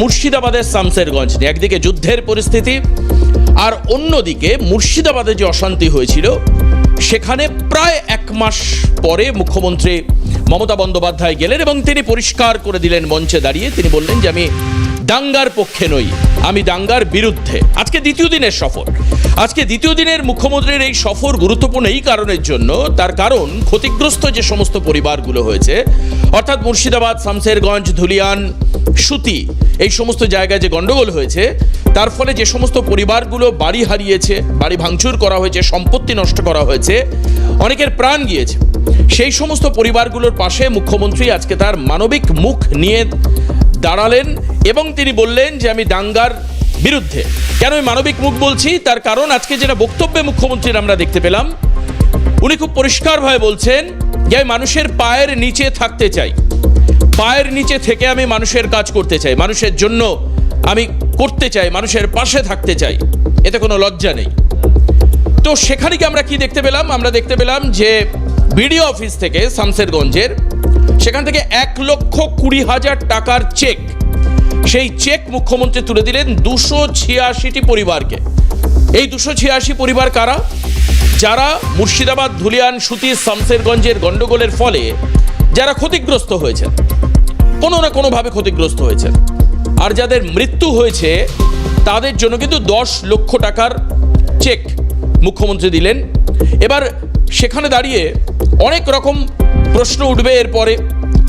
মুর্শিদাবাদের শামশেরগঞ্জ নিয়ে একদিকে যুদ্ধের পরিস্থিতি, আর অন্যদিকে মুর্শিদাবাদে যে অশান্তি হয়েছিল সেখানে প্রায় 1 মাস পরে মুখ্যমন্ত্রী মমতা বন্দ্যোপাধ্যায় গেলেন এবং তিনি পরিষ্কার করে দিলেন মঞ্চে দাঁড়িয়ে, তিনি বললেন যে আমি দাঙ্গার পক্ষে নই, আমি দাঙ্গার বিরুদ্ধে। আজকে দ্বিতীয় দিনের সফর, আজকে দ্বিতীয় দিনের মুখ্যমন্ত্রীর এই সফর গুরুত্বপূর্ণ এই কারণের জন্য, তার কারণ ক্ষতিগ্রস্ত যে সমস্ত পরিবারগুলো হয়েছে, অর্থাৎ মুর্শিদাবাদ, শামশেরগঞ্জ, ধুলিয়ান, সুতি, এই সমস্ত জায়গায় যে গন্ডগোল হয়েছে তার ফলে যে সমস্ত পরিবারগুলো বাড়ি হারিয়েছে, বাড়ি ভাঙচুর করা হয়েছে, সম্পত্তি নষ্ট করা হয়েছে, অনেকের প্রাণ গিয়েছে, সেই সমস্ত পরিবারগুলোর পাশে মুখ্যমন্ত্রী আজকে তার মানবিক মুখ নিয়ে দাঁড়ালেন এবং তিনি বললেন যে আমি দাঙ্গার বিরুদ্ধে। কেন আমি মানবিক মুখ বলছি? তার কারণ আজকে যেটা বক্তব্যে মুখ্যমন্ত্রীর আমরা দেখতে পেলাম, উনি খুব পরিষ্কারভাবে বলছেন যে আমি মানুষের পায়ের নিচে থাকতে চাই, পায়ের নিচে থেকে আমি মানুষের কাজ করতে চাই, মানুষের জন্য আমি করতে চাই, মানুষের পাশে থাকতে চাই, এতে কোনো লজ্জা নেই। তো সেখানে কি আমরা কি দেখতে পেলাম? আমরা দেখতে পেলাম যে বিডিও অফিস থেকে শামশেরগঞ্জের, সেখান থেকে 1,20,000 টাকার চেক, সেই চেক মুখ্যমন্ত্রী তুলে দিলেন 286টি পরিবারকে। এই 286 পরিবার কারা? যারা মুর্শিদাবাদ, ধুলিয়ান, সুতি, শামশেরগঞ্জের গন্ডগোলের ফলে যারা ক্ষতিগ্রস্ত হয়েছেন, কোনো না কোনোভাবে ক্ষতিগ্রস্ত হয়েছেন, আর যাদের মৃত্যু হয়েছে তাদের জন্য কিন্তু 10 লক্ষ টাকার চেক মুখ্যমন্ত্রী দিলেন। এবার সেখানে দাঁড়িয়ে অনেক রকম প্রশ্ন উঠবে এরপরে।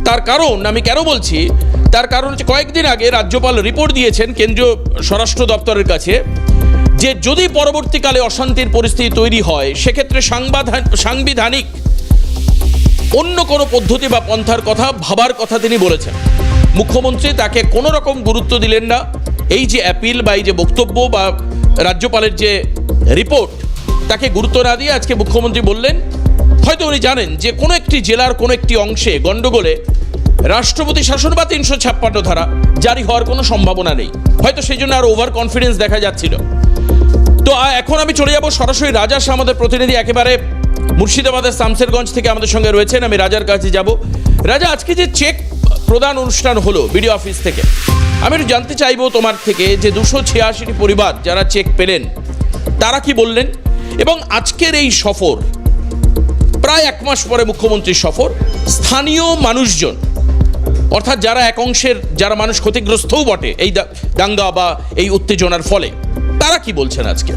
তার কারণ আমি কেন বলছি, তার কারণ হচ্ছে কয়েকদিন আগে রাজ্যপাল রিপোর্ট দিয়েছেন কেন্দ্রীয় স্বরাষ্ট্র দপ্তরের কাছে যে যদি পরবর্তীকালে অশান্তির পরিস্থিতি তৈরি হয় সেক্ষেত্রে সাংবিধানিক অন্য কোনো পদ্ধতি বা পন্থার কথা ভাবার কথা তিনি বলেছেন। মুখ্যমন্ত্রী তাকে কোনো রকম গুরুত্ব দিলেন না। এই যে অ্যাপিল বা এই যে বক্তব্য বা রাজ্যপালের যে রিপোর্ট, তাকে গুরুত্ব না দিয়ে আজকে মুখ্যমন্ত্রী বললেন, হয়তো উনি জানেন যে কোনো একটি জেলার কোনো একটি অংশে গন্ডগোলে রাষ্ট্রপতি শাসন বা 356 ধারা জারি হওয়ার কোনো সম্ভাবনা নেই, হয়তো সেই জন্য আর ওভার কনফিডেন্স দেখা যাচ্ছিল। তো এখন আমি চলে যাব সরাসরি রাজা শাহ, আমাদের প্রতিনিধি একেবারে মুর্শিদাবাদের শামশেরগঞ্জ থেকে আমাদের সঙ্গে রয়েছেন। আমি রাজার কাছে যাব। রাজা, আজকে যে চেক প্রদান অনুষ্ঠান হলো বিডিও অফিস থেকে, আমি একটু জানতে চাইবো তোমার থেকে যে 286টি পরিবার যারা চেক পেলেন তারা কি বললেন, এবং আজকের এই সফর প্রায় 1 মাস পরে মুখ্যমন্ত্রীর সফর, স্থানীয় মানুষজন অর্থাৎ যারা এক অংশের যারা মানুষ ক্ষতিগ্রস্তও বটে এই দাঙ্গা বা এই উত্তেজনার ফলে, তারা কি বলছেন আজকে?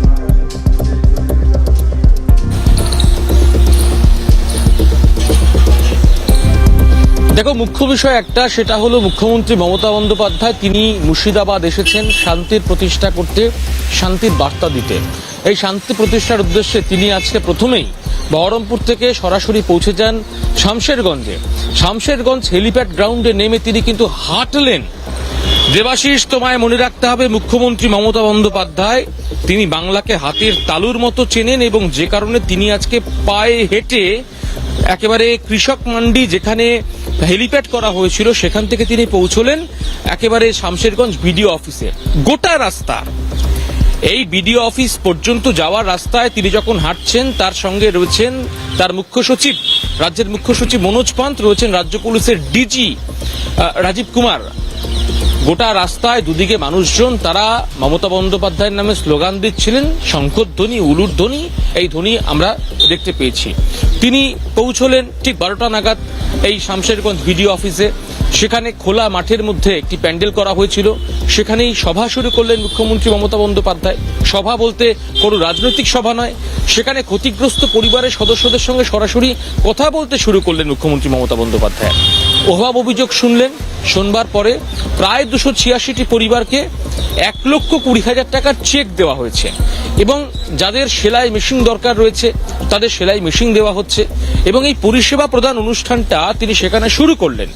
দেখো, মুখ্য বিষয় একটা, সেটা হলো মুখ্যমন্ত্রী মমতা বন্দ্যোপাধ্যায় তিনি মুর্শিদাবাদ এসেছেন শান্তির প্রতিষ্ঠা করতে, শান্তির বার্তা দিতে। এই শান্তি প্রতিষ্ঠার উদ্দেশ্যে তিনি আজকে প্রথমেই বহরমপুর থেকে সরাসরি পৌঁছে যান শামশেরগঞ্জে। শামশেরগঞ্জ হেলিপ্যাড গ্রাউন্ডে নেমে তিনি কিন্তু হাঁটলেন। দেবাশিস, তোমায় মনে রাখতে হবে, মুখ্যমন্ত্রী মমতা বন্দ্যোপাধ্যায় তিনি বাংলাকে হাতের তালুর মতো চেনেন এবং যে কারণে তিনি আজকে পায়ে হেঁটে একেবারে কৃষক মান্ডি যেখানে হেলিপ্যাড করা হয়েছিল সেখান থেকে তিনি পৌঁছলেন একেবারে শামশেরগঞ্জ বিডিও অফিসে। গোটা রাস্তা এই বিডিও অফিস পর্যন্ত যাওয়ার রাস্তায় তিনি যখন হাঁটছেন, তার সঙ্গে রয়েছেন তার মুখ্য সচিব, রাজ্যের মুখ্য সচিব মনোজ পান্ত, রয়েছেন রাজ্য পুলিশের ডিজি রাজীব কুমার। গোটা রাস্তায় দুদিকে মানুষজন তারা মমতা বন্দ্যোপাধ্যায়ের নামে স্লোগান দিচ্ছিলেন, শঙ্খধ্বনি, উলুর ধ্বনি, এই ধ্বনি আমরা দেখতে পেয়েছি। তিনি পৌঁছলেন ঠিক 12টা নাগাদ এই শামশেরগঞ্জ বিডিও অফিসে। সেখানে খোলা মাঠের মধ্যে একটি প্যান্ডেল করা হয়েছিল, সেখানেই সভা শুরু করলেন মুখ্যমন্ত্রী মমতা বন্দ্যোপাধ্যায়। সভা বলতে কোনো রাজনৈতিক সভা নয়, সেখানে ক্ষতিগ্রস্ত পরিবারের সদস্যদের সঙ্গে সরাসরি কথা বলতে শুরু করলেন মুখ্যমন্ত্রী মমতা বন্দ্যোপাধ্যায়। অভাব অভিযোগ শুনলেন, শোনবার পরে প্রায় 286টি পরিবারকে 1,20,000 টাকার চেক দেওয়া হয়েছে এবং যাদের সেলাই মেশিন দরকার রয়েছে তাদের সেলাই মেশিন দেওয়া হচ্ছে এবং এই পরিষেবা প্রদান অনুষ্ঠানটা তিনি সেখানে শুরু করলেন।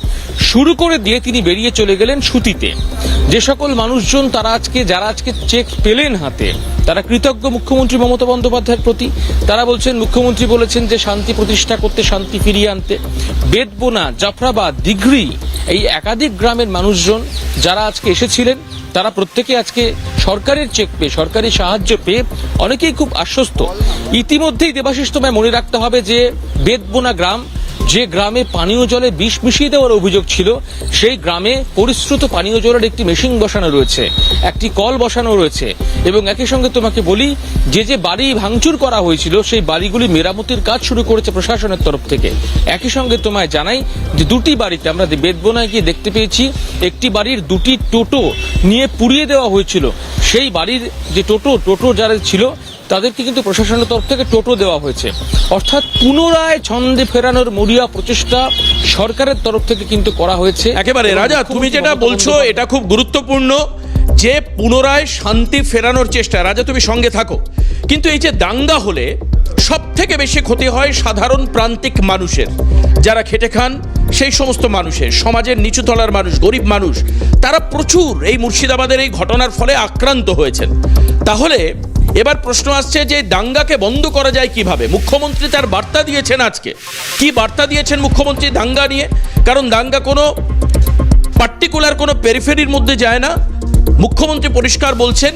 শুরু করে দিয়ে তিনি বেরিয়ে চলে গেলেন সুতিতে। যে সকল মানুষজন যারা আজকে চেক পেলেন হাতে, তারা কৃতজ্ঞ মুখ্যমন্ত্রী মমতা বন্দ্যোপাধ্যায়ের প্রতি। তারা বলছেন, মুখ্যমন্ত্রী বলেছেন যে শান্তি প্রতিষ্ঠা করতে, শান্তি ফিরিয়ে আনতে। বেদবোনা, জাফরাবাদ, দিঘরি, এই একাধিক গ্রামের মানুষজন যারা আজকে এসেছিলেন তারা প্রত্যেকে আজকে সরকারের চেক পেয়ে, সরকারি সাহায্য পেয়ে অনেকেই খুব আশ্বস্ত। ইতিমধ্যেই দেবাশিস, তোমায় মনে রাখতে হবে যে বেদবোনা গ্রাম যে গ্রামে পানীয় জলে বিষ মিশিয়ে দেওয়ার অভিযোগ ছিল, সেই গ্রামে পরিশ্রুত পানীয় জলের একটি মেশিন বসানো রয়েছে, একটি কল বসানো রয়েছে। এবং একই সঙ্গে তোমাকে বলি, যে যে বাড়ি ভাঙচুর করা হয়েছিল সেই বাড়িগুলি মেরামতির কাজ শুরু করেছে প্রশাসনের তরফ থেকে। একই সঙ্গে তোমায় জানাই যে দুটি বাড়িতে আমরা বেদবনায় গিয়ে দেখতে পেয়েছি, একটি বাড়ির দুটি টোটো নিয়ে পুড়িয়ে দেওয়া হয়েছিল। সেই বাড়ির যে টোটো যারা ছিল তাদেরকে কিন্তু প্রশাসনের তরফ থেকে টোটো দেওয়া হয়েছে। অর্থাৎ পুনরায় ছন্দে ফেরানোর মরিয়া প্রচেষ্টা সরকারের তরফ থেকে কিন্তু করা হয়েছে। একেবারে রাজা, তুমি যেটা বলছো এটা খুব গুরুত্বপূর্ণ, যে পুনরায় শান্তি ফেরানোর চেষ্টা। রাজা, তুমি সঙ্গে থাকো। কিন্তু এই যে দাঙ্গা হলে সব থেকে বেশি ক্ষতি হয় সাধারণ প্রান্তিক মানুষের, যারা খেটে খান সেই সমস্ত মানুষের, সমাজের নিচুতলার মানুষ, গরিব মানুষ, তারা প্রচুর এই মুর্শিদাবাদের এই ঘটনার ফলে আক্রান্ত হয়েছেন। তাহলে এবার প্রশ্ন আসছে যে দাঙ্গাকে বন্ধ করা যায় কিভাবে? মুখ্যমন্ত্রী তার বার্তা দিয়েছেন আজকে। কি বার্তা দিয়েছেন মুখ্যমন্ত্রী দাঙ্গা নিয়ে? কারণ দাঙ্গা কোনো পার্টিকুলার কোনো পেরিফেরির মধ্যে যায় না। মুখ্যমন্ত্রী পরিষ্কার বলছেন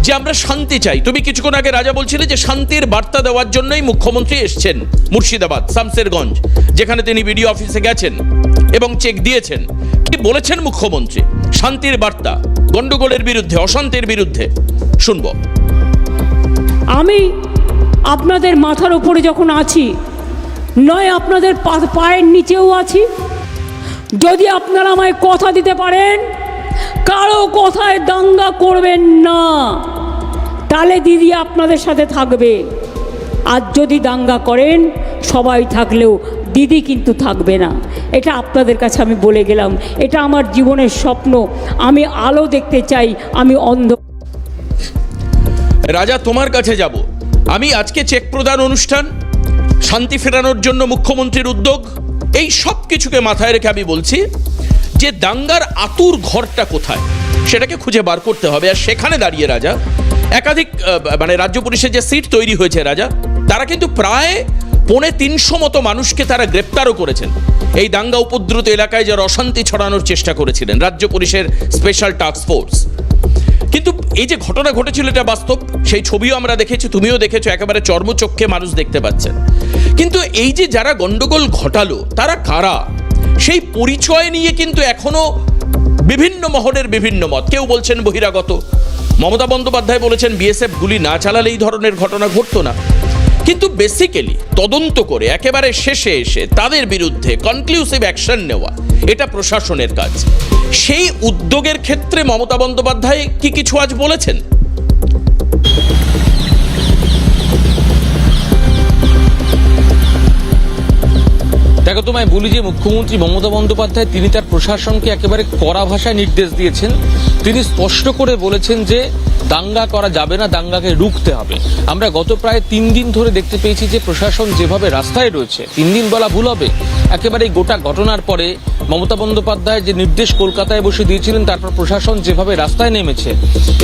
যে আমরা শান্তি চাই। তুমি কিছুক্ষণ আগে রাজা বলছিলে যে শান্তির বার্তা দেওয়ার জন্যই মুখ্যমন্ত্রী এসছেন মুর্শিদাবাদ শামসেরগঞ্জ, যেখানে তিনি বিডিও অফিসে গেছেন এবং চেক দিয়েছেন। কি বলেছেন মুখ্যমন্ত্রী? শান্তির বার্তা, গন্ডগোলের বিরুদ্ধে, অশান্তির বিরুদ্ধে। শুনবো। আমি আপনাদের মাথার উপরে যখন আছি, নয় আপনাদের পায়ের নিচেও আছি। যদি আপনারা আমায় কথা দিতে পারেন কারো কথায় দাঙ্গা করবেন না, তাহলে দিদি আপনাদের সাথে থাকবে। আর যদি দাঙ্গা করেন, সবাই থাকলেও দিদি কিন্তু থাকবে না। এটা আপনাদের কাছে আমি বলে গেলাম। এটা আমার জীবনের স্বপ্ন। আমি আলো দেখতে চাই, আমি অন্ধ। রাজা, তোমার কাছে যাব আমি। আজকে চেক প্রদান অনুষ্ঠান, শান্তি ফেরানোর জন্য মুখ্যমন্ত্রীর উদ্যোগ, এই সব কিছুকে মাথায় রেখে আমি বলছি যে দাঙ্গার আতুর ঘরটা কোথায় সেটাকে খুঁজে বার করতে হবে। আর সেখানে দাঁড়িয়ে রাজা, একাধিক রাজ্য পুলিশের যে সিট তৈরি হয়েছে রাজা, তারা কিন্তু প্রায় 350 মতো মানুষকে তারা গ্রেপ্তারও করেছেন। এই দাঙ্গা উপদ্রুত এলাকায় যারা অশান্তি ছড়ানোর চেষ্টা করেছিলেন, রাজ্য পুলিশের স্পেশাল টাস্ক ফোর্স। কিন্তু এই যে ঘটনা ঘটেছিল এটা বাস্তব, সেই ছবিও আমরা দেখেছি, তুমিও দেখেছো, একেবারে চর্মচক্ষে মানুষ দেখতে পাচ্ছেন। কিন্তু এই যে যারা গন্ডগোল ঘটালো তারা কারা, সেই পরিচয় নিয়ে কিন্তু এখনো বিভিন্ন মহলের বিভিন্ন মত। কেউ বলছেন বহিরাগত, মমতা বন্দ্যোপাধ্যায় বলেছেন বিএসএফ গুলি না চালালে এই ধরনের ঘটনা ঘটতো না। কিন্তু বেসিক্যালি তদন্ত করে একেবারে শেষে এসে তাদের বিরুদ্ধে কনক্লুসিভ অ্যাকশন নেওয়া, এটা প্রশাসনের কাজ। সেই উদ্যোগের ক্ষেত্রে মমতা বন্দ্যোপাধ্যায় কি কিছু আজ বলেছেন? দেখো, তোমায় বলি যে মুখ্যমন্ত্রী মমতা বন্দ্যোপাধ্যায় তিনি তার প্রশাসনকে একেবারে কড়া ভাষায় নির্দেশ দিয়েছেন। তিনি স্পষ্ট করে বলেছেন যে দাঙ্গা করা যাবে না, দাঙ্গাকে রুখতে হবে। আমরা গত প্রায় 3 দিন ধরে দেখতে পেয়েছি যে প্রশাসন যেভাবে রাস্তায় রয়েছে, 3 দিন বলা ভুল হবে, একেবারে গোটা ঘটনার পরে মমতা বন্দ্যোপাধ্যায় যে নির্দেশ কলকাতায় বসে দিয়েছিলেন, তারপর প্রশাসন যেভাবে রাস্তায় নেমেছে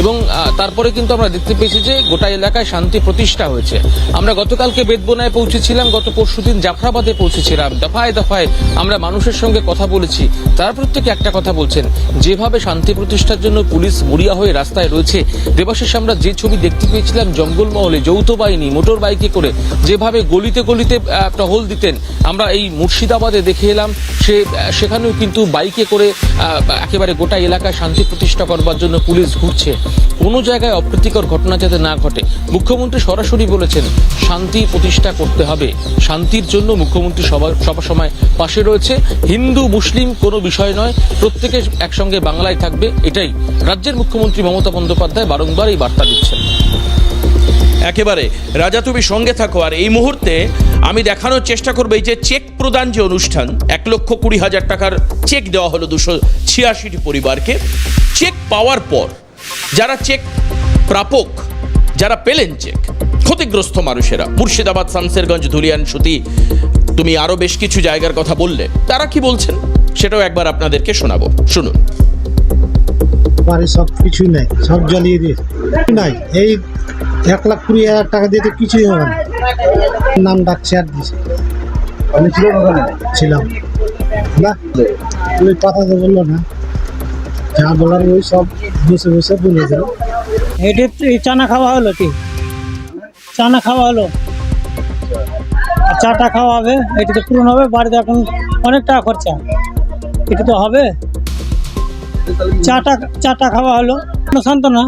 এবং তারপরে কিন্তু আমরা দেখতে পেয়েছি যে গোটা এলাকায় শান্তি প্রতিষ্ঠা হয়েছে। আমরা গতকালকে বেদবনায় পৌঁছেছিলাম, গত পরশুদিন জাফরাবাদে পৌঁছেছিলাম। দফায় দফায় আমরা মানুষের সঙ্গে কথা বলেছি, তারা প্রত্যেকে একটা কথা বলছেন, যেভাবে শান্তি প্রতিষ্ঠার জন্য পুলিশ মরিয়া হয়ে রাস্তায় রয়েছে। দেবাশিস, আমরা যে ছবি দেখতে পেয়েছিলাম জঙ্গলমহলে যৌথ বাহিনী মোটর বাইকে করে যেভাবে গলিতে গলিতে টহল দিতেন, আমরা এই মুর্শিদাবাদে দেখে এলাম সেখানেও কিন্তু বাইকে করে একেবারে গোটা এলাকায় শান্তি প্রতিষ্ঠা করবার জন্য পুলিশ ঘুরছে। কোনো জায়গায় অপ্রীতিকর ঘটনা যাতে না ঘটে, মুখ্যমন্ত্রী সরাসরি বলেছেন শান্তি প্রতিষ্ঠা করতে হবে। শান্তির জন্য মুখ্যমন্ত্রী সবসময় পাশে রয়েছে। হিন্দু মুসলিম কোনো বিষয় নয়, প্রত্যেকে একসঙ্গে বাংলায় থাকবে, এটাই রাজ্যের মুখ্যমন্ত্রী মমতা বন্দ্যোপাধ্যায় বারংবার এই বার্তা দিচ্ছেন। একেবারে রাজা, তুমি সঙ্গে থাকো। আর এই মুহূর্তে আমি দেখানোর চেষ্টা করবো এই যে চেক প্রদান যে অনুষ্ঠান, 1,20,000 টাকার চেক দেওয়া হলো 286টি পরিবারকে। চেক পাওয়ার পর যারা চেক প্রাপক, যারা পেলেন চেক, ক্ষতিগ্রস্ত মানুষেরা, মুর্শিদাবাদ, শামসেরগঞ্জ, ধুলিয়ান, সুতি, তুমি আরো বেশ কিছু জায়গার কথা বললে, তারা কি বলছেন সেটাও একবার আপনাদেরকে শোনাবো, শুনুন। বাড়ি সব কিছুই নাই, সব জ্বালিয়ে দিয়ে নাই। এই 1,20,000 টাকা দিয়ে তো কিছুই হবে না। নাম ডাকছে আর দিয়েছে, আমি ছিলাম না, ওই কথা তো বললো না, যা বলার ওই সব বসে বসে বলে দিল। এটা চানা খাওয়া হলো, কি চানা খাওয়া হলো, চাটা খাওয়া হবে, এটা তো পূরণ হবে। বাড়িতে এখন অনেক টাকা খরচা, এটা তো হবে। চাটা খাওয়া হলো, কোনো সান্ত্বনা।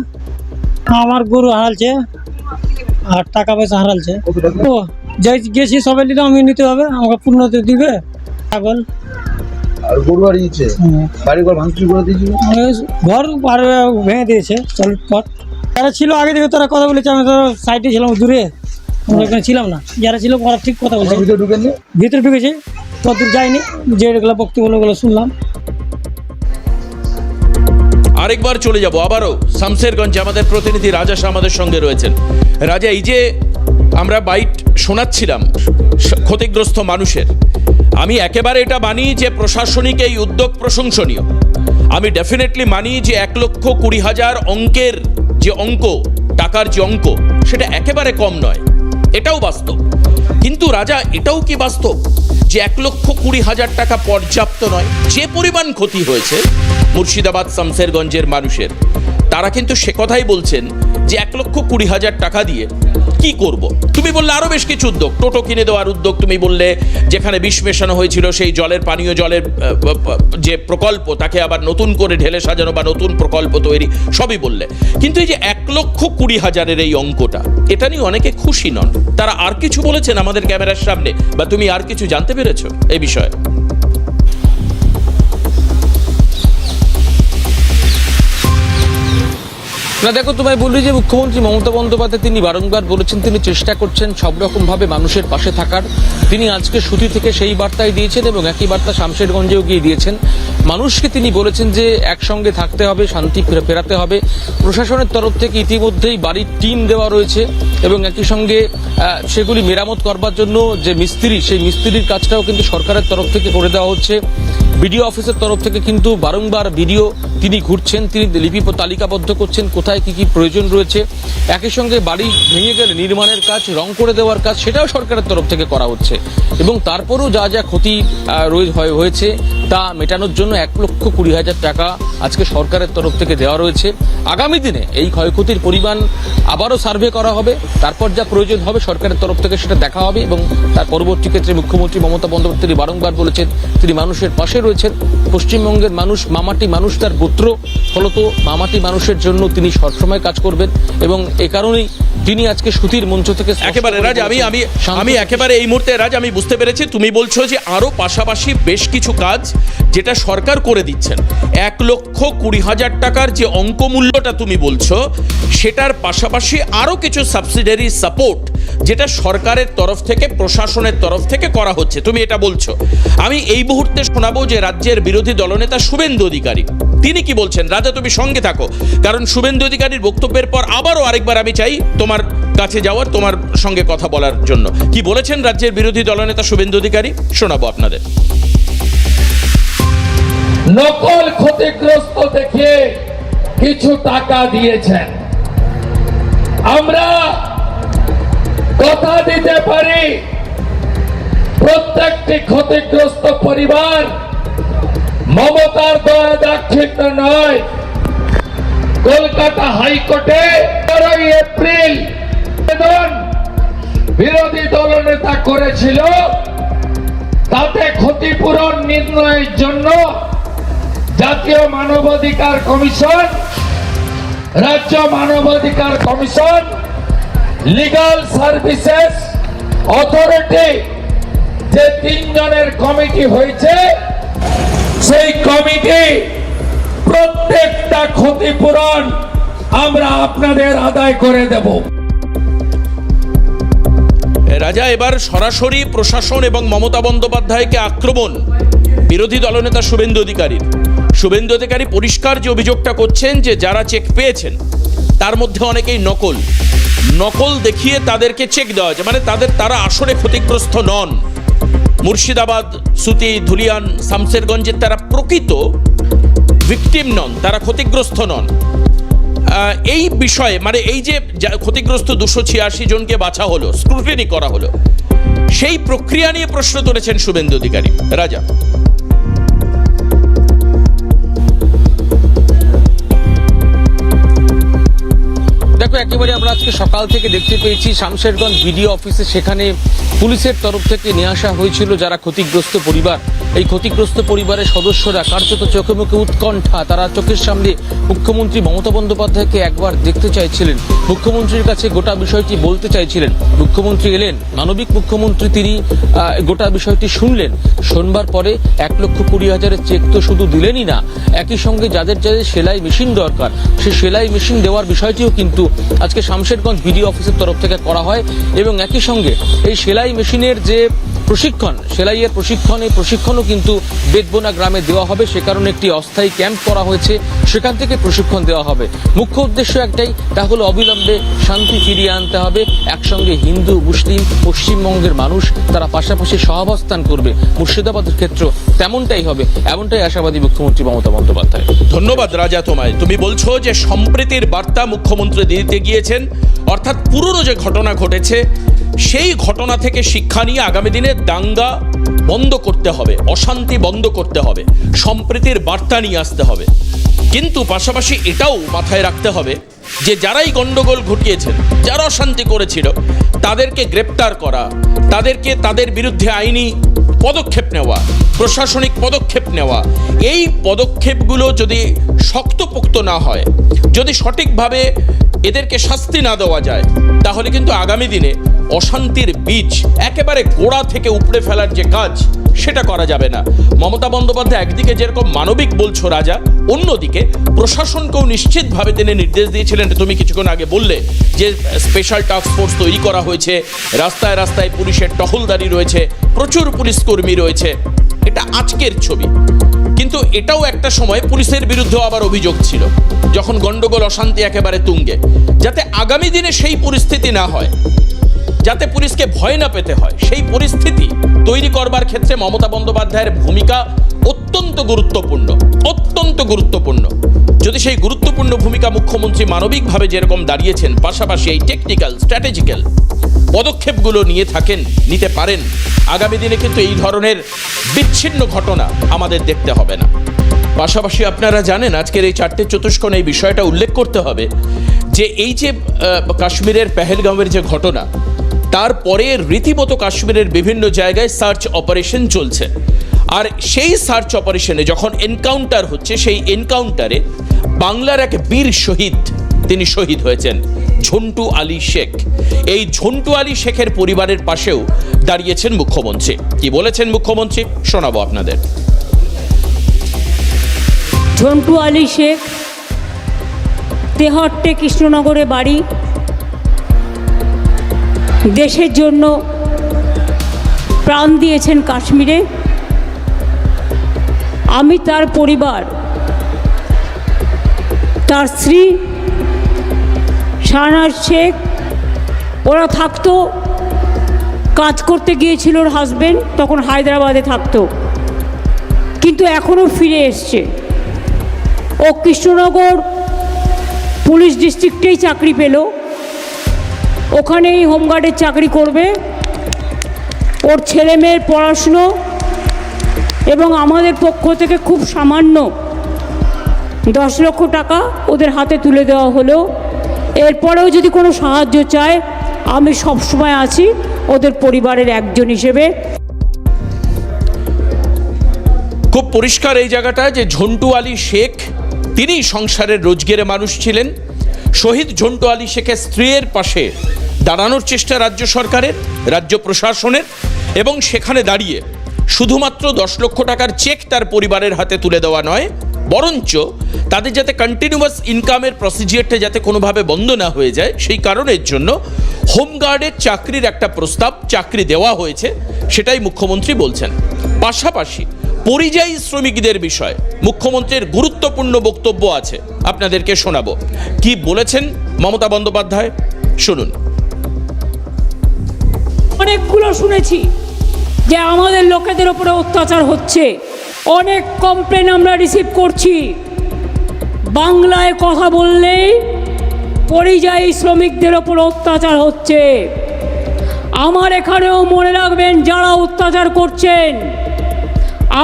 আমার গরু হারালছে আর টাকা পয়সা হারালছে। ও যাই গেছি সবাই নিলে আমি নিতে হবে, আমাকে পূর্ণতে দিবে। ছাগল আর গরু হারিয়েছে, বাড়ি ঘর ভাঙচুর করে দিয়েছিল, ঘর আর ভেঙে দিয়েছে। চলট পথ যারা ছিল আগে থেকে তারা কথা বলেছে, আমি তো সাইডে ছিলাম, দূরে, আমরা ওখানে ছিলাম না। যারা ছিল ওরা ঠিক কথা বলছে। ভিতরে ঢুকেননি? ভিতরে ঢুকেছে, কতদূর যায়নি, যেগুলো বক্তব্যগুলো শুনলাম। আরেকবার চলে যাব আবারও শামশেরগঞ্জে। আমাদের প্রতিনিধি রাজা শাহ আমাদের সঙ্গে রয়েছেন। রাজা, এই যে আমরা বাইট শোনাচ্ছিলাম ক্ষতিগ্রস্ত মানুষের, আমি একেবারে এটা মানি যে প্রশাসনিক এই উদ্যোগ প্রশংসনীয়। আমি ডেফিনেটলি মানি যে 1,20,000 অঙ্কের যে অঙ্ক, টাকার যে অঙ্ক, সেটা একেবারে কম নয়, এটাও বাস্তব। কিন্তু রাজা, এটাও কি বাস্তব যে 1,20,000 টাকা পর্যাপ্ত নয়? যে পরিমাণ ক্ষতি হয়েছে মুর্শিদাবাদ শামশেরগঞ্জের মানুষের, তারা কিন্তু সে কথাই বলছেন যে 1,20,000 টাকা দিয়ে কি করব। তুমি বললে আরো বেশ কিছু উদ্যোগ, টোটো কিনে দেওয়ার উদ্যোগ তুমি বললে, যেখানে বিষ মেশানো হয়েছিল সেই জলের, পানীয় জলের যে প্রকল্প, তাকে আবার নতুন করে ঢেলে সাজানো বা নতুন প্রকল্প তৈরি, সবই বললে। কিন্তু এই যে 1,20,000-এর এই অঙ্কটা, এটা নিয়ে অনেকে খুশি নন। তারা আর কিছু বলেছেন আমাদের ক্যামেরার সামনে, বা তুমি আর কিছু জানতে পেরেছো এই বিষয়ে? না দেখো, তোমায় বলি যে মুখ্যমন্ত্রী মমতা বন্দ্যোপাধ্যায় তিনি বারংবার বলেছেন তিনি চেষ্টা করছেন সব রকমভাবে মানুষের পাশে থাকার। তিনি আজকে সুতি থেকে সেই বার্তাই দিয়েছেন এবং একই বার্তা শামশেরগঞ্জেও গিয়ে দিয়েছেন। মানুষকে তিনি বলেছেন যে একসঙ্গে থাকতে হবে, শান্তি ফেরাতে হবে। প্রশাসনের তরফ থেকে ইতিমধ্যেই বাড়ির টিম দেওয়া রয়েছে এবং একই সঙ্গে সেগুলি মেরামত করবার জন্য যে মিস্ত্রি, সেই মিস্ত্রির কাজটাও কিন্তু সরকারের তরফ থেকে করে দেওয়া হচ্ছে। বিডিও অফিসের তরফ থেকে কিন্তু বারংবার বিডিও তিনি ঘুরছেন, তিনি লিপি তালিকাবদ্ধ করছেন কোথায় কি কি প্রয়োজন রয়েছে। একই সঙ্গে বাড়ি ভেঙে গেলে নির্মাণের কাজ, রং করে দেওয়ার কাজ, সেটাও সরকারের তরফ থেকে করা হচ্ছে। এবং তারপরেও যা যা ক্ষতি হয়েছে তা মেটানোর জন্য 1,20,000 টাকা আজকে সরকারের তরফ থেকে দেওয়া রয়েছে। আগামী দিনে এই ক্ষয়ক্ষতির পরিমাণ আবারও সার্ভে করা হবে, তারপর যা প্রয়োজন হবে সরকারের তরফ থেকে সেটা দেখা হবে। এবং তার পরবর্তী ক্ষেত্রে মুখ্যমন্ত্রী মমতা বন্দ্যোপাধ্যায় তিনি বারংবার বলেছেন তিনি মানুষের পাশে রয়েছেন। পশ্চিমবঙ্গের মানুষ মামাটি মানুষ, তার গোত্র, ফলত মামাটি মানুষের জন্য তিনি সবসময় কাজ করবেন এবং এ কারণেই তিনি আজকে সুতির মঞ্চ থেকে একেবারে রাজ, আমি একেবারে এই মুহূর্তে রাজ আমি বুঝতে পেরেছি তুমি বলছো যে আরো পাশাপাশি বেশ কিছু কাজ যেটা সরকার করে দিচ্ছেন। 1,20,000 টাকার যে অঙ্ক মূল্যটা তুমি বলছো, সেটার পাশাপাশি আরো কিছু সাবসিডারি সাপোর্ট যেটা সরকারের তরফ থেকে, প্রশাসনের তরফ থেকে করা হচ্ছে, তুমি এটা বলছো। আমি এই মুহূর্তে শোনাবো যে রাজ্যের বিরোধী দলনেতা শুভেন্দু অধিকারী তিনি কি বলছেন। রাজা, তুমি সঙ্গে থাকো, কারণ শুভেন্দু অধিকারীর বক্তব্যের পর আবারও আরেকবার আমি চাই তোমার কাছে যাওয়ার, তোমার সঙ্গে কথা বলার জন্য। কি বলেছেন রাজ্যের বিরোধী দলনেতা শুভেন্দু অধিকারী, শোনাবো আপনাদের। নকল ক্ষতিগ্রস্ত দেখে কিছু টাকা দিয়েছেন। আমরা কথা দিতে পারি প্রত্যেকটি ক্ষতিগ্রস্ত পরিবার মমতার দয়া দাক্ষিণ্য নয়। কলকাতা হাইকোর্টে 12 এপ্রিল বিরোধী দলনেতা করেছিল, তাতে ক্ষতিপূরণ নির্ণয়ের জন্য জাতীয় মানবাধিকার কমিশন, রাজ্য মানবাধিকার কমিশন, লিগাল সার্ভিসেস অথরিটি, যে 3 জনের কমিটি হয়েছে, সেই কমিটি প্রত্যেকটা ক্ষতিপূরণ আমরা আপনাদের আদায় করে দেব। রাজা, এবার সরাসরি প্রশাসন এবং মমতা বন্দ্যোপাধ্যায়কে আক্রমণ বিরোধী দলনেতা শুভেন্দু অধিকারীর। শুভেন্দু অধিকারী পরিষ্কার যে অভিযোগটা করছেন যে যারা চেক পেয়েছেন তার মধ্যে অনেকেই নকল দেখিয়ে তাদেরকে চেক দেওয়া হয়েছে, মানে তারা আসলে ক্ষতিগ্রস্ত নন। মুর্শিদাবাদ, সুতি, ধুলিয়ান, শামশেরগঞ্জের তারা প্রকৃত ভিকটিম নন, তারা ক্ষতিগ্রস্ত নন। এই বিষয়ে মানে এই যে ক্ষতিগ্রস্ত 286 জনকে বাছা হলো, স্ক্রুটিনি করা হলো, সেই প্রক্রিয়া নিয়ে প্রশ্ন তুলেছেন শুভেন্দু অধিকারী। রাজা, দেখো একেবারে আমরা আজকে সকাল থেকে দেখতে পেয়েছি শামশেরগঞ্জ বিডিও অফিসে, সেখানে পুলিশের তরফ থেকে নিয়ে আসা হয়েছিল যারা ক্ষতিগ্রস্ত পরিবার। এই ক্ষতিগ্রস্ত পরিবারের সদস্যরা কার্যত চোখে মুখে উৎকণ্ঠা, তারা চোখের সামনে মুখ্যমন্ত্রী মমতা বন্দ্যোপাধ্যায়কে একবার দেখতে চাইছিলেন, মুখ্যমন্ত্রীর কাছে গোটা বিষয়টি বলতে চাইছিলেন। মুখ্যমন্ত্রী এলেন, মানবিক মুখ্যমন্ত্রী, তিনি গোটা বিষয়টি শুনলেন। শোনবার পরে 1,20,000 চেক তো শুধু দিলেনই না, একই সঙ্গে যাদের যাদের সেলাই মেশিন দরকার সেই সেলাই মেশিন দেওয়ার বিষয়টিও কিন্তু আজকে শামশেরগঞ্জ বিডিও অফিসের তরফ থেকে করা হয়। এবং একই সঙ্গে এই সেলাই মেশিনের যে প্রশিক্ষণ, সেলাইয়ের প্রশিক্ষণ, এই প্রশিক্ষণও কিন্তু বেদবোনা গ্রামে দেওয়া হবে। সে কারণে একটি অস্থায়ী ক্যাম্প করা হয়েছে, সেখান থেকে প্রশিক্ষণ দেওয়া হবে। মুখ্য উদ্দেশ্য একটাই, তা হলো অবিলম্বে শান্তি ফিরিয়ে আনতে হবে। একসঙ্গে হিন্দু মুসলিম পশ্চিমবঙ্গের মানুষ তারা পাশাপাশি সহাবস্থান করবে। মুর্শিদাবাদের ক্ষেত্র তেমনটাই হবে, এমনটাই আশাবাদী মুখ্যমন্ত্রী মমতা বন্দ্যোপাধ্যায়। ধন্যবাদ রাজা তোমায়। তুমি বলছো যে সম্প্রীতির বার্তা মুখ্যমন্ত্রী দিতে গিয়েছেন, অর্থাৎ পুরনো যে ঘটনা ঘটেছে সেই ঘটনা থেকে শিক্ষা নিয়ে আগামী দিনে দাঙ্গা বন্ধ করতে হবে, অশান্তি বন্ধ করতে হবে, সম্প্রীতির বার্তা নিয়ে আসতে হবে। কিন্তু পাশাপাশি এটাও মাথায় রাখতে হবে যে যারাই গন্ডগোল ঘটিয়েছেন, যারা অশান্তি করেছিল, তাদেরকে গ্রেপ্তার করা, তাদের বিরুদ্ধে আইনি পদক্ষেপ নেওয়া, প্রশাসনিক পদক্ষেপ নেওয়া, এই পদক্ষেপগুলো যদি শক্তপোক্ত না হয়, যদি সঠিকভাবে এদেরকে শাস্তি না দেওয়া যায়, তাহলে কিন্তু আগামী দিনে অশান্তির বীজ একেবারে গোড়া থেকে উপড়ে ফেলার যে কাজ, সেটা করা যাবে না। মমতা বন্দ্যোপাধ্যায় একদিকে যেরকম মানবিক বলছো রাজা, অন্যদিকে প্রশাসনকেও নিশ্চিতভাবে তিনি নির্দেশ দিয়েছিলেন। তুমি কিছুক্ষণ আগে বললে যে স্পেশাল টাস্ক ফোর্স তৈরি করা হয়েছে, রাস্তায় রাস্তায় পুলিশের টহলদারি রয়েছে, প্রচুর পুলিশ কর্মী রয়েছে। এটা আজকের ছবি, কিন্তু এটাও একটা সময় পুলিশের বিরুদ্ধেও আবার অভিযোগ ছিল, যখন গন্ডগোল অশান্তি একেবারে তুঙ্গে। যাতে আগামী দিনে সেই পরিস্থিতি না হয়, যাতে পুলিশকে ভয় না পেতে হয়, সেই পরিস্থিতি তৈরি করবার ক্ষেত্রে মমতা বন্দ্যোপাধ্যায়ের ভূমিকা অত্যন্ত গুরুত্বপূর্ণ, অত্যন্ত গুরুত্বপূর্ণ। যদি সেই গুরুত্বপূর্ণ ভূমিকা মুখ্যমন্ত্রী মানবিকভাবে যেরকম দাঁড়িয়েছেন, পাশাপাশি এই টেকনিক্যাল স্ট্র্যাটেজিক্যাল পদক্ষেপগুলো নিতে পারেন, আগামী দিনে কিন্তু এই ধরনের বিচ্ছিন্ন ঘটনা আমাদের দেখতে হবে না। পাশাপাশি আপনারা জানেন, আজকের এই 4টে চতুষ্কোণ এই বিষয়টা উল্লেখ করতে হবে যে এই যে কাশ্মীরের পেহেলগাঁওয়ের যে ঘটনা, তারপরে রীতিমতো কাশ্মীরের বিভিন্ন জায়গায় সার্চ অপারেশন চলছে। আর সেই সার্চ অপারেশনে যখন এনকাউন্টার হচ্ছে, সেই এনকাউন্টারে বাংলার এক বীর শহীদ, তিনি শহীদ হয়েছেন, ঝন্টু আলী শেখ। এই ঝন্টু আলী শেখের পরিবারের পাশেও দাঁড়িয়েছেন মুখ্যমন্ত্রী। কি বলেছেন মুখ্যমন্ত্রী, শোনাবো আপনাদের। ঝন্টু আলী শেখ, তেহট্টে কৃষ্ণনগরে বাড়ি, দেশের জন্য প্রাণ দিয়েছেন কাশ্মীরে। আমি তার পরিবার, তার স্ত্রী শাহনাজ শেখ, ওরা থাকতো, কাজ করতে গিয়েছিল ওর হাজবেন্ড, তখন হায়দ্রাবাদে থাকতো, কিন্তু এখনও ফিরে এসছে। ও কৃষ্ণনগর পুলিশ ডিস্ট্রিক্টেই চাকরি পেল, ওখানেই হোমগার্ডের চাকরি করবে। ওর ছেলে মেয়ের পড়াশুনো এবং আমাদের পক্ষ থেকে খুব সামান্য 10 লক্ষ টাকা ওদের হাতে তুলে দেওয়া হলো। এরপরেও যদি কোনো সাহায্য চায়, আমি সবসময় আছি ওদের পরিবারের একজন হিসেবে। খুব পরিষ্কার এই জায়গাটা যে ঝন্টু আলী শেখ তিনি সংসারের রোজগেরে মানুষ ছিলেন। শহীদ ঝন্টু আলী শেখের স্ত্রীর পাশে দাঁড়ানোর চেষ্টা রাজ্য সরকারের, রাজ্য প্রশাসনের, এবং সেখানে দাঁড়িয়ে শুধুমাত্র 10 লক্ষ টাকার চেক তার পরিবারের হাতে তুলে দেওয়া নয়, বরঞ্চ তাদের যাতে কন্টিনিউয়াস ইনকামের প্রসিজিয়ারটা যাতে কোনোভাবে বন্ধ না হয়ে যায়, সেই কারণের জন্য হোমগার্ডের চাকরির একটা প্রস্তাব, চাকরি দেওয়া হয়েছে, সেটাই মুখ্যমন্ত্রী বলছেন। পাশাপাশি পরিযায়ী শ্রমিকদের বিষয়ে মুখ্যমন্ত্রীর গুরুত্বপূর্ণ বক্তব্য আছে, আপনাদেরকে শোনাবো। কি বলেছেন মমতা বন্দ্যোপাধ্যায়, শুনুন। অনেকগুলো শুনেছি যে আমাদের লোকেদের উপরে অত্যাচার হচ্ছে, অনেক কমপ্লেন আমরা রিসিভ করছি। বাংলায় কথা বললেই পরিযায়ী শ্রমিকদের ওপর অত্যাচার হচ্ছে। আমার এখানেও মনে রাখবেন, যারা অত্যাচার করছেন,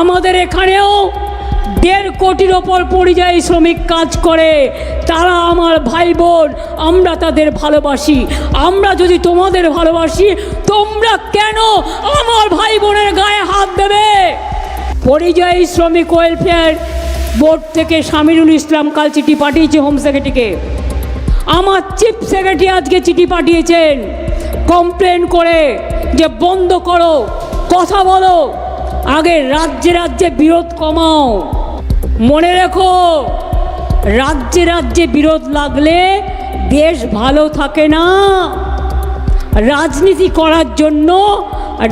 আমাদের এখানেও 1.5 কোটির ওপর পরিযায়ী শ্রমিক কাজ করে, তারা আমার ভাই বোন, আমরা তাদের ভালোবাসি। আমরা যদি তোমাদের ভালোবাসি, তোমরা কেন আমার ভাই বোনের গায়ে হাত দেবে? পরিযায়ী শ্রমিক ওয়েলফেয়ার বোর্ড থেকে শামিরুল ইসলাম কাল চিঠি পাঠিয়েছে হোম সেক্রেটারিকে। আমার চিফ সেক্রেটারি আজকে চিঠি পাঠিয়েছেন কমপ্লেন করে যে বন্ধ করো, কথা বলো, আগে রাজ্যে রাজ্যে বিরোধ কমাও। মনে রেখো, রাজ্যে রাজ্যে বিরোধ লাগলে দেশ ভালো থাকে না। রাজনীতি করার জন্য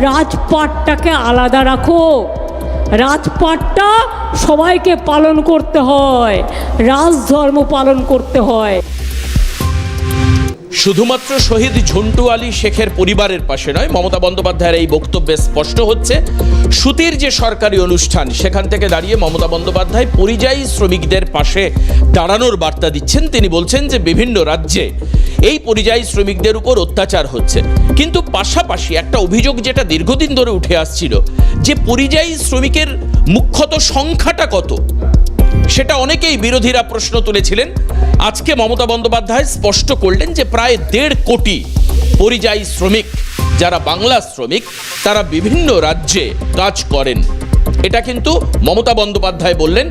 রাজপাটটাকে আলাদা রাখো। রাজপাটটা সবাইকে পালন করতে হয়, রাজধর্ম পালন করতে হয়। শুধুমাত্র শহীদ ঝন্টু আলী শেখের পরিবারের পাশে নয়, মমতা বন্দ্যোপাধ্যায়ের এই বক্তব্যে স্পষ্ট হচ্ছে সুতির যে সরকারি অনুষ্ঠান সেখান থেকে দাঁড়িয়ে মমতা বন্দ্যোপাধ্যায় পরিযায়ী শ্রমিকদের পাশে দাঁড়ানোর বার্তা দিচ্ছেন। তিনি বলছেন যে বিভিন্ন রাজ্যে এই পরিযায়ী শ্রমিকদের উপর অত্যাচার হচ্ছে, কিন্তু পাশাপাশি একটা অভিযোগ যেটা দীর্ঘদিন ধরে উঠে আসছিল যে পরিযায়ী শ্রমিকের মুখ্যত সংখ্যাটা কত, সেটা অনেকেই বিরোধীরা প্রশ্ন তুলেছিলেন। আজকে মমতা বন্দ্যোপাধ্যায় স্পষ্ট করলেন যে প্রায় 1.5 কোটি পরিযায়ী শ্রমিক, যারা বাংলা শ্রমিক, তারা বিভিন্ন রাজ্যে কাজ করেন। এটা কিন্তু মমতা বন্দ্যোপাধ্যায় বললেন,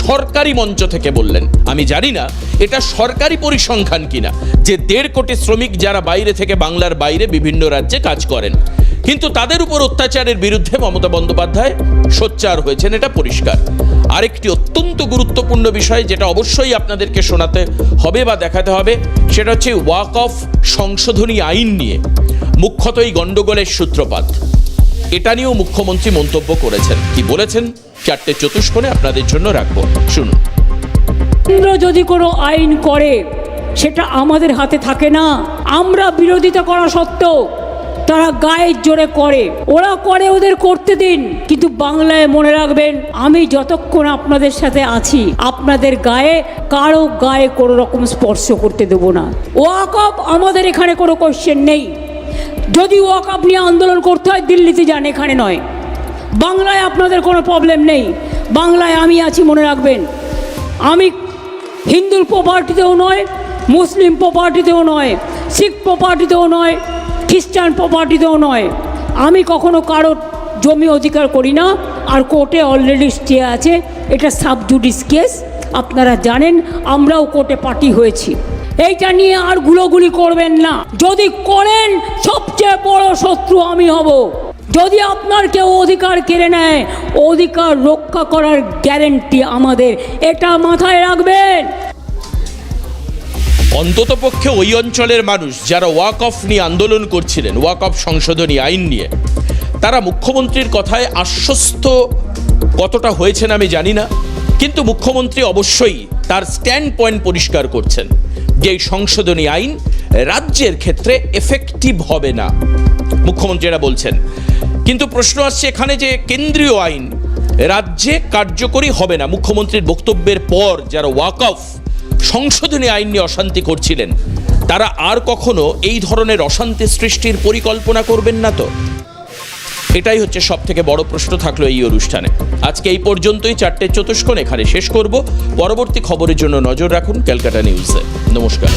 সরকারি মঞ্চ থেকে বললেন। আমি জানি না এটা সরকারি পরিসংখ্যান কিনা যে 1.5 কোটি শ্রমিক যারা বাইরে থেকে বাংলার বাইরে বিভিন্ন রাজ্যে কাজ করেন, কিন্তু তাদের উপর অত্যাচারের বিরুদ্ধে মমতা বন্দ্যোপাধ্যায় সোচ্চার হয়েছেন, এটা পরিষ্কার। আরেকটি অত্যন্ত গুরুত্বপূর্ণ বিষয় যেটা অবশ্যই আপনাদেরকে শোনাতে হবে বা দেখাতে হবে, সেটা হচ্ছে ওয়াকফ সংশোধনী আইন নিয়ে মুখ্যত এই গণ্ডগোলের সূত্রপাত। এটা নিয়েও মুখ্যমন্ত্রী মন্তব্য করেছেন। কি বলেছেন 4টে চতুষ্কোণে আপনাদের জন্য রাখবো, শুনুন। কেন্দ্র যদি কোনো আইন করে সেটা আমাদের হাতে থাকে না। আমরা বিরোধিতা করা সত্ত্বেও তারা গায়ের জোরে করে, ওরা করে, ওদের করতে দিন। কিন্তু বাংলায় মনে রাখবেন, আমি যতক্ষণ আপনাদের সাথে আছি আপনাদের গায়ে, কারো গায়ে কোনো রকম স্পর্শ করতে দেবো না। ওয়াকফ আমাদের এখানে কোনো কোশ্চেন নেই। যদি ওয়াকফ নিয়ে আন্দোলন করতে হয় দিল্লিতে যান, এখানে নয়। বাংলায় আপনাদের কোনো প্রবলেম নেই, বাংলায় আমি আছি, মনে রাখবেন। আমি হিন্দুর প্রপার্টিতেও নয়, মুসলিম প্রপার্টিতেও নয়, শিখ প্রপার্টিতেও নয়, খ্রিস্টান প্রপার্টিতেও নয়। আমি কখনো কারো জমি অধিকার করি না। আর কোর্টে অলরেডি স্টে আছে, এটা সাবজুডিস কেস, আপনারা জানেন। আমরাও কোর্টে পার্টি হয়েছি। এইটা নিয়ে আর গুলোগুলি করবেন না। যদি করেন, সবচেয়ে বড় শত্রু আমি হব। যদি আপনার কেউ অধিকার কেড়ে নেয়, অধিকার রক্ষা করার গ্যারেন্টি আমাদের, এটা মাথায় রাখবেন। অন্ততপক্ষে ওই অঞ্চলের মানুষ যারা ওয়াকফ নিয়ে আন্দোলন করছিলেন, ওয়াকফ সংশোধনী আইন নিয়ে, তারা মুখ্যমন্ত্রীর কথায় আশ্বস্ত কতটা হয়েছেন আমি জানি না, কিন্তু মুখ্যমন্ত্রী অবশ্যই তার স্ট্যান্ড পয়েন্ট পরিষ্কার করছেন যে এই সংশোধনী আইন রাজ্যের ক্ষেত্রে এফেক্টিভ হবে না, মুখ্যমন্ত্রী এটা বলছেন। কিন্তু প্রশ্ন আসছে এখানে যে কেন্দ্রীয় আইন রাজ্যে কার্যকরী হবে না। মুখ্যমন্ত্রীর বক্তব্যের পর যারা ওয়াকফ সংশোধনী আইন নিয়ে অশান্তি করছিলেন, তারা আর কখনো এই ধরনের অশান্তি সৃষ্টির পরিকল্পনা করবেন না তো? এটাই হচ্ছে সব থেকে বড় প্রশ্ন থাকলো এই অনুষ্ঠানে। আজকে এই পর্যন্তই। 4টে চতুষ্কোণ এখানে শেষ করব। পরবর্তী খবরের জন্য নজর রাখুন ক্যালকাটা নিউজে। নমস্কার।